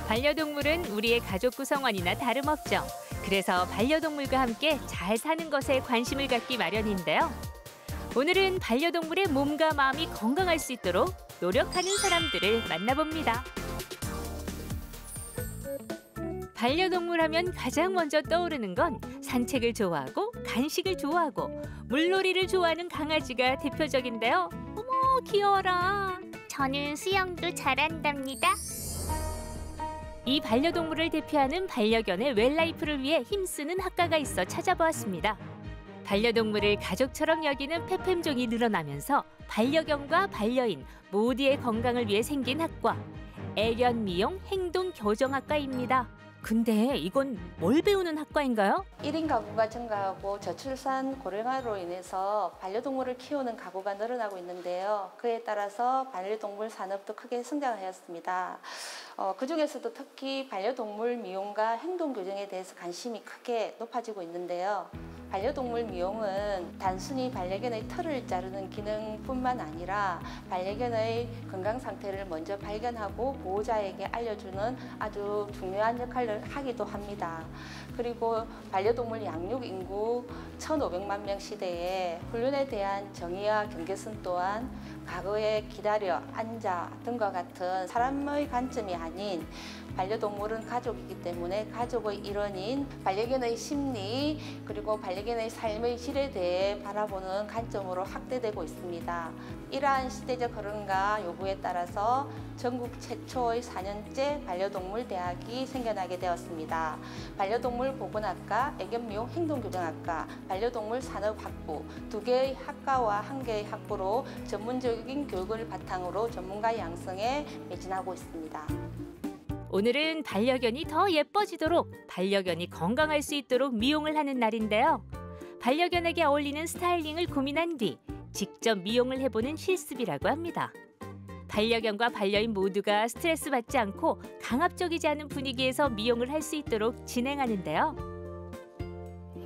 반려동물은 우리의 가족 구성원이나 다름없죠. 그래서 반려동물과 함께 잘 사는 것에 관심을 갖기 마련인데요. 오늘은 반려동물의 몸과 마음이 건강할 수 있도록 노력하는 사람들을 만나봅니다. 반려동물 하면 가장 먼저 떠오르는 건 산책을 좋아하고 간식을 좋아하고 물놀이를 좋아하는 강아지가 대표적인데요. 어머, 귀여워라. 저는 수영도 잘한답니다. 이 반려동물을 대표하는 반려견의 웰라이프를 위해 힘쓰는 학과가 있어 찾아보았습니다. 반려동물을 가족처럼 여기는 페팸종이 늘어나면서 반려견과 반려인 모두의 건강을 위해 생긴 학과, 애견 미용 행동 교정학과입니다. 근데 이건 뭘 배우는 학과인가요? 1인 가구가 증가하고 저출산 고령화로 인해서 반려동물을 키우는 가구가 늘어나고 있는데요. 그에 따라서 반려동물 산업도 크게 성장하였습니다. 그중에서도 특히 반려동물 미용과 행동 교정에 대해서 관심이 크게 높아지고 있는데요. 반려동물 미용은 단순히 반려견의 털을 자르는 기능뿐만 아니라 반려견의 건강 상태를 먼저 발견하고 보호자에게 알려주는 아주 중요한 역할을 하기도 합니다. 그리고 반려동물 양육 인구 1,500만 명 시대에 훈련에 대한 정의와 경계선 또한 과거에 기다려, 앉아 등과 같은 사람의 관점이 아닌 반려동물은 가족이기 때문에 가족의 일원인 반려견의 심리 그리고 반려견의 삶의 질에 대해 바라보는 관점으로 확대되고 있습니다. 이러한 시대적 흐름과 요구에 따라서 전국 최초의 4년제 반려동물 대학이 생겨나게 되었습니다. 반려동물 보건학과, 애견미용 행동교정학과, 반려동물 산업학부 두 개의 학과와 한 개의 학부로 전문적인 교육을 바탕으로 전문가 양성에 매진하고 있습니다. 오늘은 반려견이 더 예뻐지도록 반려견이 건강할 수 있도록 미용을 하는 날인데요. 반려견에게 어울리는 스타일링을 고민한 뒤 직접 미용을 해보는 실습이라고 합니다. 반려견과 반려인 모두가 스트레스 받지 않고 강압적이지 않은 분위기에서 미용을 할 수 있도록 진행하는데요.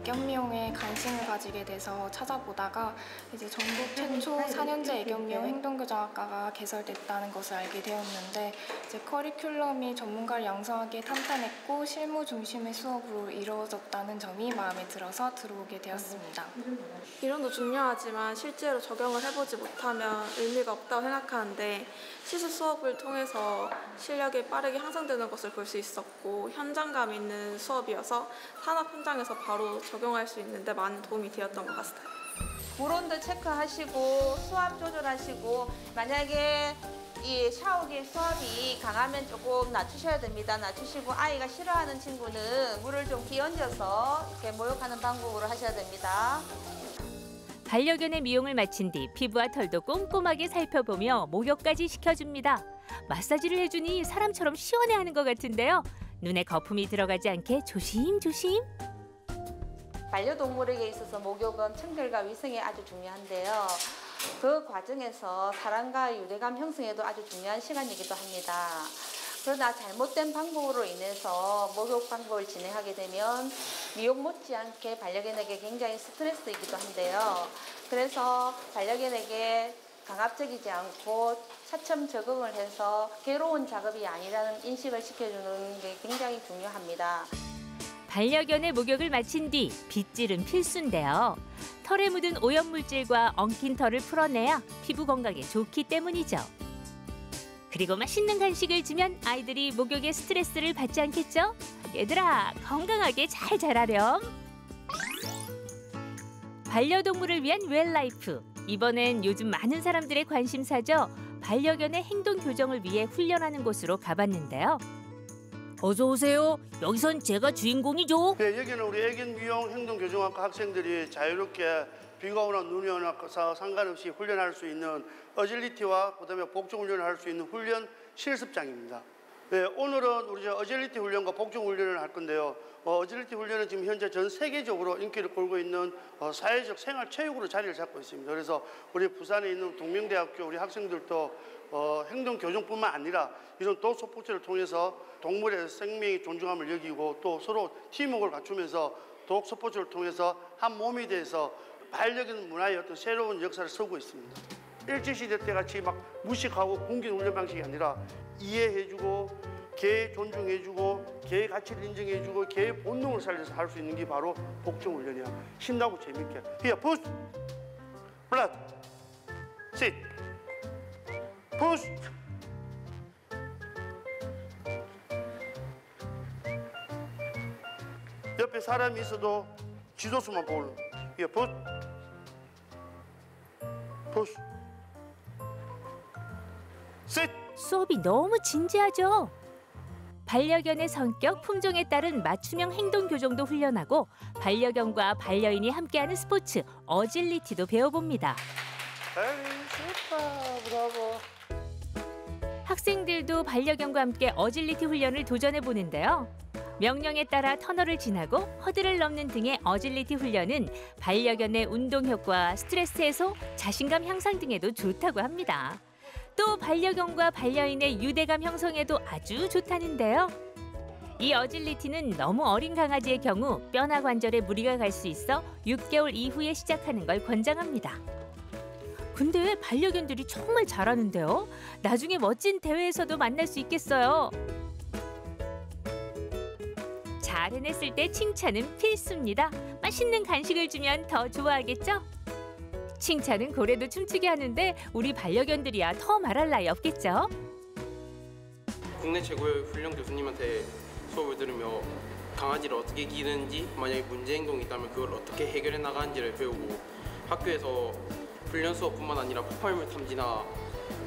애견미용에 관심을 가지게 돼서 찾아보다가 이제 전국 최초 4년제 애견미용 행동교정학과가 개설됐다는 것을 알게 되었는데 이제 커리큘럼이 전문가를 양성하기에 탄탄했고 실무 중심의 수업으로 이루어졌다는 점이 마음에 들어서 들어오게 되었습니다. 이론도 중요하지만 실제로 적용을 해보지 못하면 의미가 없다고 생각하는데 시술 수업을 통해서 실력이 빠르게 향상되는 것을 볼 수 있었고 현장감 있는 수업이어서 산업 현장에서 바로 적용할 수 있는데 많은 도움이 되었던 것 같아요. 물온도 체크하시고 수압 조절하시고 만약에 이 샤워기 수압이 강하면 조금 낮추셔야 됩니다. 낮추시고 아이가 싫어하는 친구는 물을 좀 끼얹어서 이렇게 목욕하는 방법으로 하셔야 됩니다. 반려견의 미용을 마친 뒤 피부와 털도 꼼꼼하게 살펴보며 목욕까지 시켜줍니다. 마사지를 해주니 사람처럼 시원해하는 것 같은데요. 눈에 거품이 들어가지 않게 조심조심. 반려동물에게 있어서 목욕은 청결과 위생에 아주 중요한데요. 그 과정에서 사람과의 유대감 형성에도 아주 중요한 시간이기도 합니다. 그러나 잘못된 방법으로 인해서 목욕 방법을 진행하게 되면 미용 못지않게 반려견에게 굉장히 스트레스이기도 한데요. 그래서 반려견에게 강압적이지 않고 차츰 적응을 해서 괴로운 작업이 아니라는 인식을 시켜주는 게 굉장히 중요합니다. 반려견의 목욕을 마친 뒤 빗질은 필수인데요. 털에 묻은 오염물질과 엉킨 털을 풀어내야 피부 건강에 좋기 때문이죠. 그리고 맛있는 간식을 주면 아이들이 목욕에 스트레스를 받지 않겠죠? 얘들아, 건강하게 잘 자라렴. 반려동물을 위한 웰라이프. 이번엔 요즘 많은 사람들의 관심사죠. 반려견의 행동 교정을 위해 훈련하는 곳으로 가봤는데요. 어서 오세요. 여기선 제가 주인공이죠. 네, 여기는 우리 애견미용 행동교정학과 학생들이 자유롭게 비가 오나 눈이 오나 상관없이 훈련할 수 있는 어질리티와 그다음에 복종 훈련을 할 수 있는 훈련 실습장입니다. 네, 오늘은 우리 어질리티 훈련과 복종 훈련을 할 건데요. 어질리티 훈련은 지금 현재 전 세계적으로 인기를 끌고 있는 사회적 생활체육으로 자리를 잡고 있습니다. 그래서 우리 부산에 있는 동명대학교 우리 학생들도 행동교정뿐만 아니라 이런 독 스포츠를 통해서 동물의 생명의 존중함을 여기고 또 서로 팀워크를 갖추면서 독 스포츠를 통해서 한 몸이 돼서 반려견 문화의 어떤 새로운 역사를 서고 있습니다. 일제시대 때 같이 막 무식하고 굶긴 훈련 방식이 아니라 이해해주고 개의 존중해주고 개의 가치를 인정해주고 개의 본능을 살려서 할 수 있는 게 바로 복종훈련이야. 신나고 재밌게. Here, push, blood, sit, push. 옆에 사람이 있어도 지도수만 보는. Here, push, push, sit. 수업이 너무 진지하죠. 반려견의 성격, 품종에 따른 맞춤형 행동 교정도 훈련하고 반려견과 반려인이 함께하는 스포츠 어질리티도 배워봅니다. 브라보. 학생들도 반려견과 함께 어질리티 훈련을 도전해 보는데요. 명령에 따라 터널을 지나고 허들을 넘는 등의 어질리티 훈련은 반려견의 운동 효과, 스트레스 해소, 자신감 향상 등에도 좋다고 합니다. 또 반려견과 반려인의 유대감 형성에도 아주 좋다는데요. 이 어질리티는 너무 어린 강아지의 경우 뼈나 관절에 무리가 갈 수 있어 6개월 이후에 시작하는 걸 권장합니다. 근데 반려견들이 정말 잘하는데요. 나중에 멋진 대회에서도 만날 수 있겠어요. 잘 해냈을 때 칭찬은 필수입니다. 맛있는 간식을 주면 더 좋아하겠죠? 칭찬은 고래도 춤추게 하는데 우리 반려견들이야 더 말할 나위 없겠죠? 국내 최고의 훈련 교수님한테 수업을 들으며 강아지를 어떻게 기르는지, 만약에 문제 행동이 있다면 그걸 어떻게 해결해 나가는지를 배우고, 학교에서 훈련 수업뿐만 아니라 폭발물 탐지나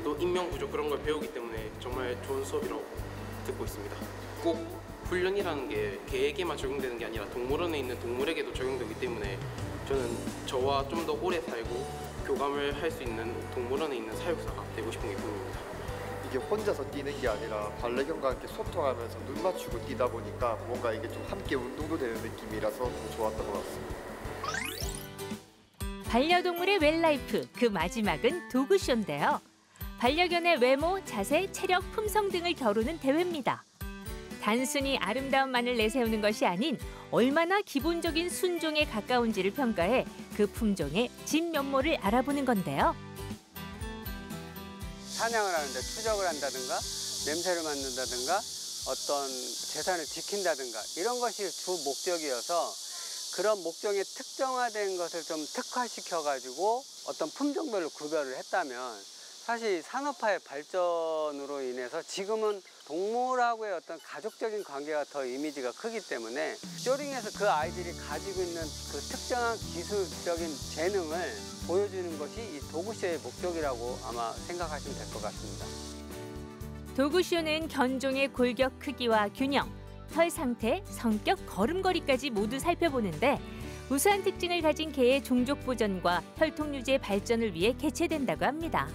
또 인명 구조 그런 걸 배우기 때문에 정말 좋은 수업이라고 듣고 있습니다. 꼭 훈련이라는 게 개에게만 적용되는 게 아니라 동물원에 있는 동물에게도 적용되기 때문에 저는 저와 좀 더 오래 살고 교감을 할 수 있는 동물원에 있는 사육사가 되고 싶은 게 꿈입니다. 이게 혼자서 뛰는 게 아니라 반려견과 함께 소통하면서 눈 맞추고 뛰다 보니까 뭔가 이게 좀 함께 운동도 되는 느낌이라서 더 좋았던 것 같습니다. 반려동물의 웰라이프, 그 마지막은 도그쇼인데요. 반려견의 외모, 자세, 체력, 품성 등을 겨루는 대회입니다. 단순히 아름다움만을 내세우는 것이 아닌 얼마나 기본적인 순종에 가까운지를 평가해 그 품종의 진면모를 알아보는 건데요. 사냥을 하는데 추적을 한다든가 냄새를 맡는다든가 어떤 재산을 지킨다든가 이런 것이 주 목적이어서 그런 목적에 특정화된 것을 좀 특화시켜가지고 어떤 품종별로 구별을 했다면 사실 산업화의 발전으로 인해서 지금은 동물하고의 어떤 가족적인 관계가 더 이미지가 크기 때문에 쇼링에서 그 아이들이 가지고 있는 그 특정한 기술적인 재능을 보여주는 것이 이 도그쇼의 목적이라고 아마 생각하시면 될 것 같습니다. 도그쇼는 견종의 골격 크기와 균형, 털 상태, 성격, 걸음걸이까지 모두 살펴보는데 우수한 특징을 가진 개의 종족 보존과 혈통 유지의 발전을 위해 개최된다고 합니다.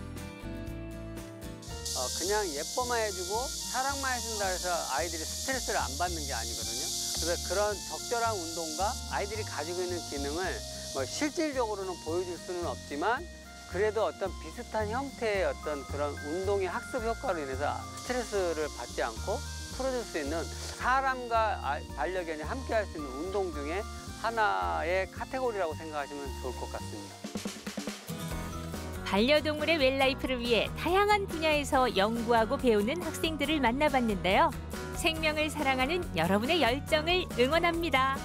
그냥 예뻐만 해주고 사랑만 해준다 해서 아이들이 스트레스를 안 받는 게 아니거든요. 그래서 그런 적절한 운동과 아이들이 가지고 있는 기능을 뭐 실질적으로는 보여줄 수는 없지만 그래도 어떤 비슷한 형태의 어떤 그런 운동의 학습 효과로 인해서 스트레스를 받지 않고 풀어줄 수 있는 사람과 반려견이 함께 할 수 있는 운동 중에 하나의 카테고리라고 생각하시면 좋을 것 같습니다. 반려동물의 웰라이프를 위해 다양한 분야에서 연구하고 배우는 학생들을 만나봤는데요. 생명을 사랑하는 여러분의 열정을 응원합니다.